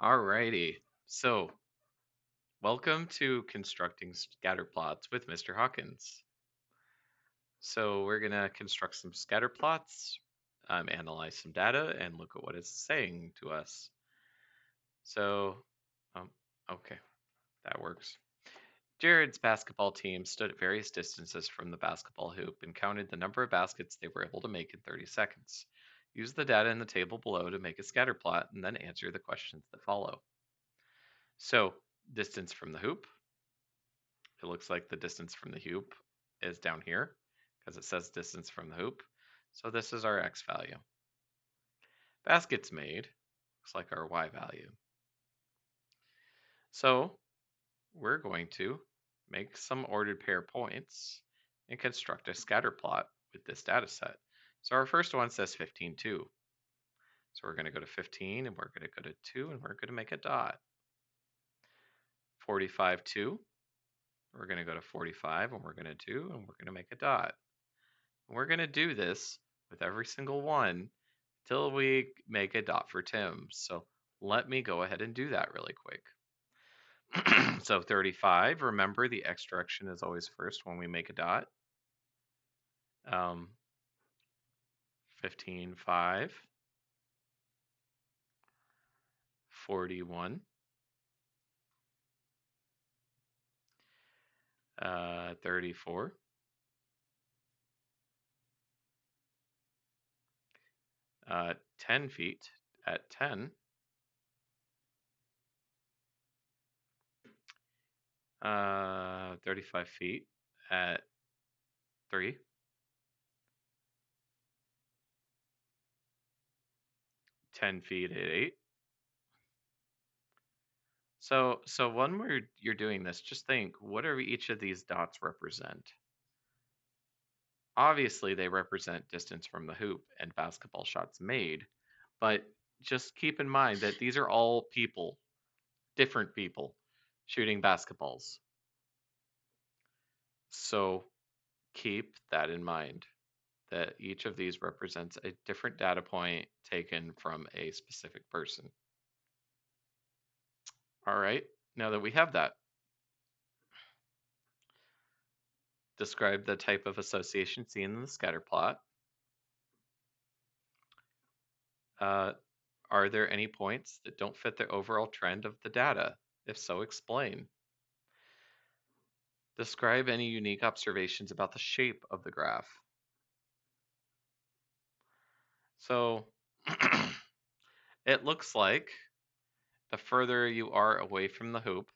Alrighty. So, welcome to Constructing Scatter Plots with Mr. Hawkins. So, we're going to construct some scatter plots, analyze some data, and look at what it's saying to us. So, um, okay, that works. Jared's basketball team stood at various distances from the basketball hoop and counted the number of baskets they were able to make in 30 seconds. Use the data in the table below to make a scatter plot and then answer the questions that follow. So, distance from the hoop. It looks like the distance from the hoop is down here because it says distance from the hoop. So this is our x value. Baskets made looks like our y value. So we're going to make some ordered pair points and construct a scatter plot with this data set. So our first one says 15, 2. So we're going to go to 15 and we're going to go to 2 and we're going to make a dot. 45, 2. We're going to go to 45 and we're going to 2 and we're going to make a dot. And we're going to do this with every single one till we make a dot for Tim. So let me go ahead and do that really quick. So 35, remember the x direction is always first when we make a dot. 15, 5, 41, 34, 10 feet at 10, 35 feet at 3, 10 feet at 8. So when you're doing this, just think, what do each of these dots represent? Obviously, they represent distance from the hoop and basketball shots made, but just keep in mind that these are all people, different people, shooting basketballs. So keep that in mind, that each of these represents a different data point taken from a specific person. All right, now that we have that, describe the type of association seen in the scatter plot. Are there any points that don't fit the overall trend of the data? If so, explain. Describe any unique observations about the shape of the graph. So it looks like the further you are away from the hoop,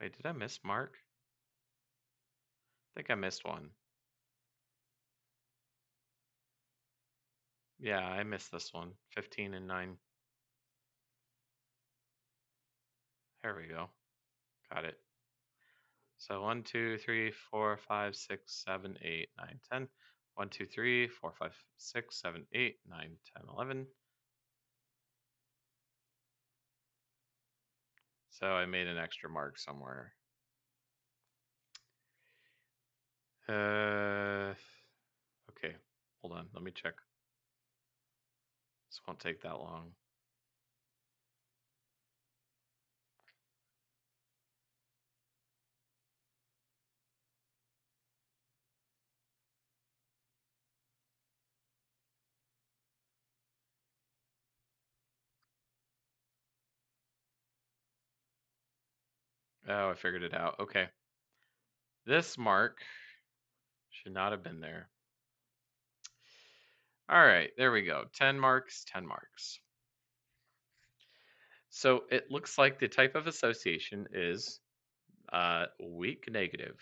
wait, did I miss Mark? I think I missed one. Yeah, I missed this one. 15 and 9. There we go. Got it. So 1, 2, 3, 4, 5, 6, 7, 8, 9, 10. 1, 2, 3, 4, 5, 6, 7, 8, 9, 10, 11. So I made an extra mark somewhere. Okay, hold on, let me check. This won't take that long. Oh, I figured it out. Okay. This mark should not have been there. All right, there we go. 10 marks, 10 marks. So it looks like the type of association is weak negative.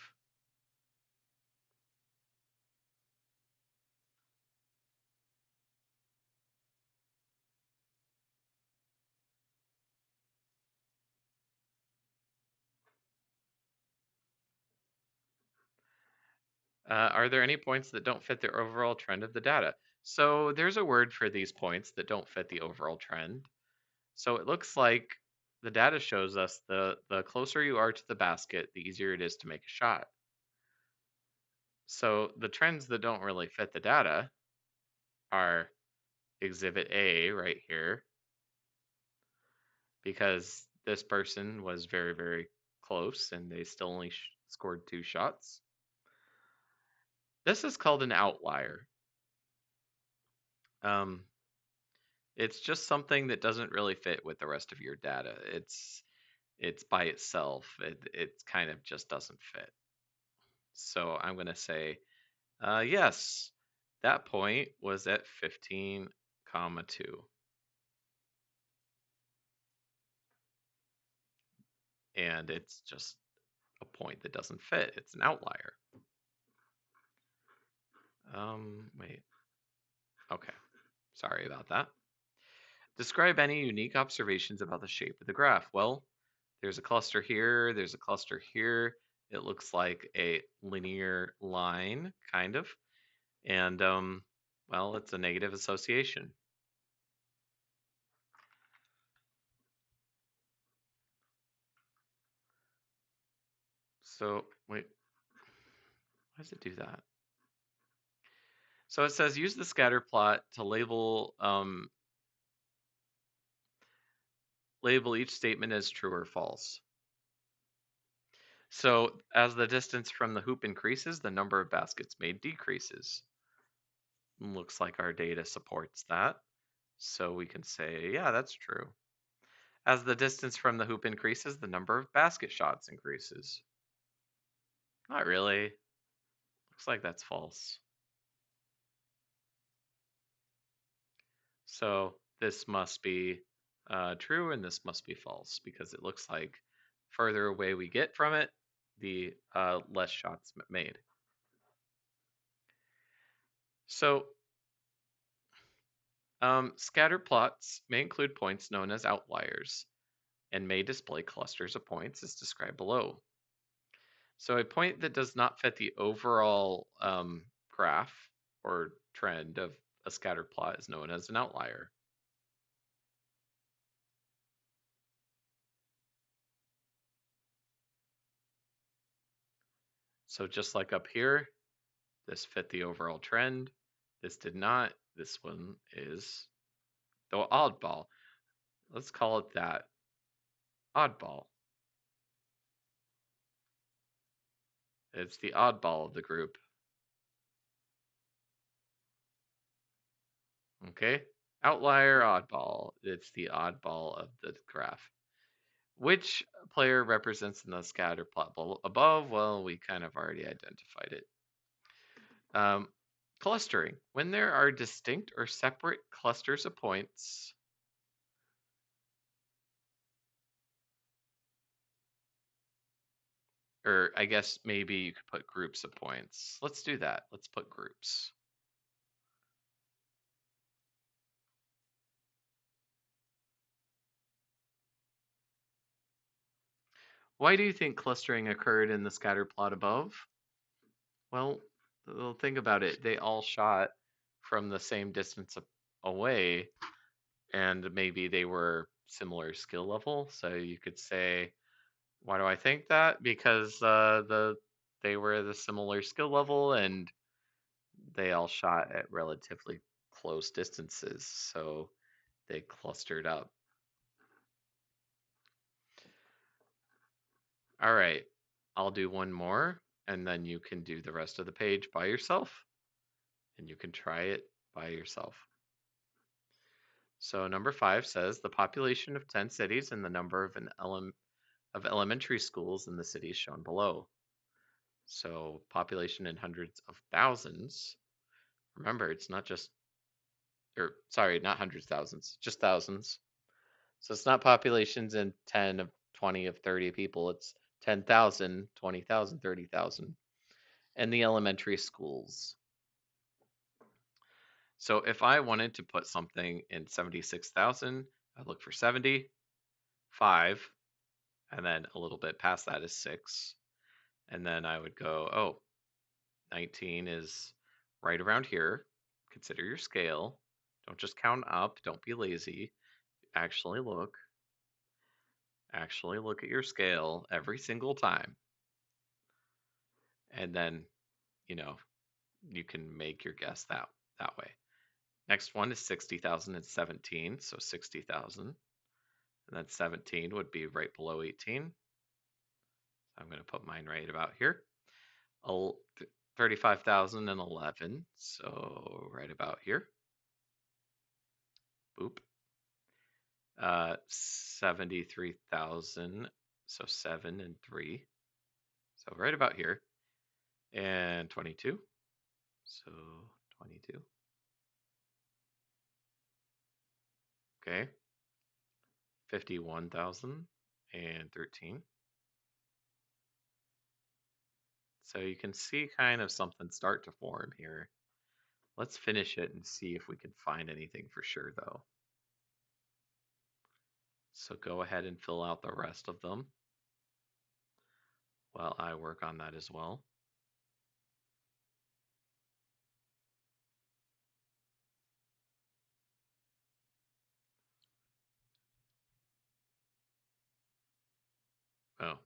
Are there any points that don't fit the overall trend of the data? So there's a word for these points that don't fit the overall trend. So it looks like the data shows us the closer you are to the basket, the easier it is to make a shot. So the trends that don't really fit the data our exhibit A right here, because this person was very, very close and they still only scored 2 shots. This is called an outlier. It's just something that doesn't really fit with the rest of your data. It's by itself. It kind of just doesn't fit. So I'm going to say, yes, that point was at 15, comma 2. And it's just a point that doesn't fit. It's an outlier. Wait. Okay. Sorry about that. Describe any unique observations about the shape of the graph. Well, there's a cluster here, there's a cluster here. It looks like a linear line, kind of. And, well, it's a negative association. So, wait, why does it do that? So it says use the scatter plot to label each statement as true or false. So as the distance from the hoop increases, the number of baskets made decreases. Looks like our data supports that. So we can say, yeah, that's true. As the distance from the hoop increases, the number of basket shots increases. Not really. Looks like that's false. So this must be true and this must be false because it looks like further away we get from it, the less shots made. So scatter plots may include points known as outliers and may display clusters of points as described below. So a point that does not fit the overall graph or trend of a scatter plot is known as an outlier. So just like up here, this fit the overall trend. This did not. This one is the oddball. Let's call it that. Oddball. It's the oddball of the group. Okay? Outlier, oddball. It's the oddball of the graph. Which player represents in the scatter plot above? Well, we kind of already identified it. Clustering. When there are distinct or separate clusters of points, or I guess maybe you could put groups of points. Let's do that. Let's put groups. Why do you think clustering occurred in the scatter plot above? Well, think about it. They all shot from the same distance away, and maybe they were similar skill level. So you could say, why do I think that? Because they were the similar skill level and they all shot at relatively close distances, so they clustered up. All right, I'll do one more, and then you can do the rest of the page by yourself, and you can try it by yourself. So number 5 says the population of 10 cities and the number of elementary schools in the cities shown below. So population in hundreds of thousands. Remember, it's not just, or sorry, not hundreds of thousands, just thousands. So it's not populations in 10 of 20 of 30 people. It's 10,000, 20,000, 30,000. And the elementary schools. So if I wanted to put something in 76,000, I'd look for 70, 5, and then a little bit past that is 6. And then I would go, oh, 19 is right around here. Consider your scale. Don't just count up. Don't be lazy. Actually look. Actually look at your scale every single time. And then, you know, you can make your guess that way. Next one is 60,017, so 60,000. And then 17 would be right below 18. I'm going to put mine right about here. 35,011, so right about here. Boop. 73,000, so 7 and 3, so right about here. And 22, so 22. Okay. 51,013. So you can see kind of something start to form here. Let's finish it and see if we can find anything for sure, though. So go ahead and fill out the rest of them while I work on that as well. Oh.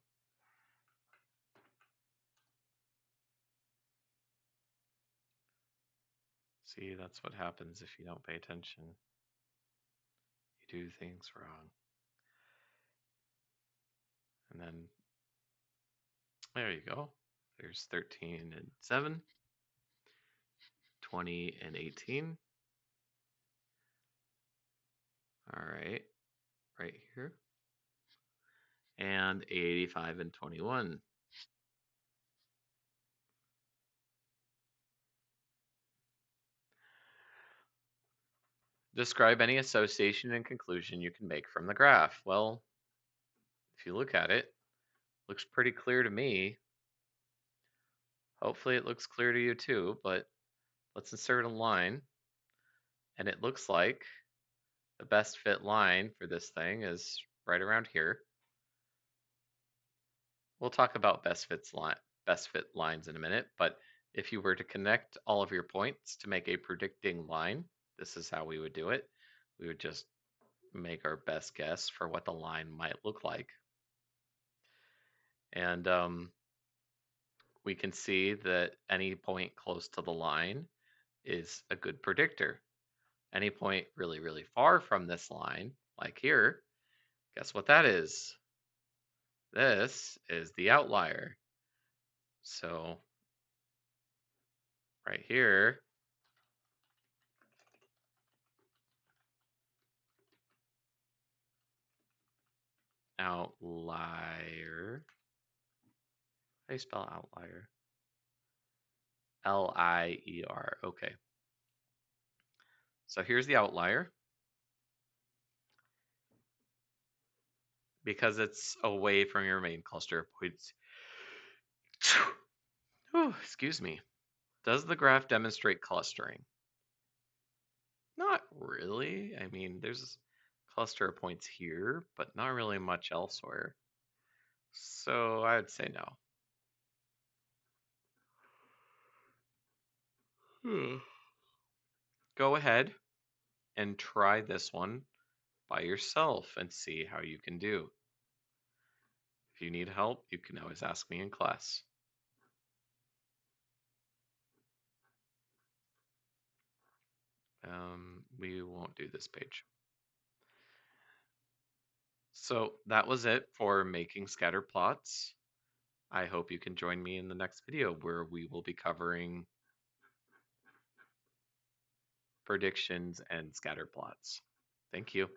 See, that's what happens if you don't pay attention. You do things wrong. And then, there you go. There's 13 and 7, 20 and 18. All right here. And 85 and 21. Describe any association and conclusion you can make from the graph. Well, if you look at it, looks pretty clear to me. Hopefully it looks clear to you too, but let's insert a line. And it looks like the best fit line for this thing is right around here. We'll talk about best fit lines in a minute, but if you were to connect all of your points to make a predicting line, this is how we would do it. We would just make our best guess for what the line might look like. And we can see that any point close to the line is a good predictor. Any point really, really far from this line, like here, guess what that is? This is the outlier. So right here, outlier. How do you spell outlier? L-I-E-R. Okay. So here's the outlier. Because it's away from your main cluster of points. Excuse me. Does the graph demonstrate clustering? Not really. I mean, there's a cluster of points here, but not really much elsewhere. So I'd say no. Go ahead and try this one by yourself and see how you can do. If you need help, you can always ask me in class. We won't do this page. So that was it for making scatter plots. I hope you can join me in the next video where we will be covering predictions and scatter plots. Thank you.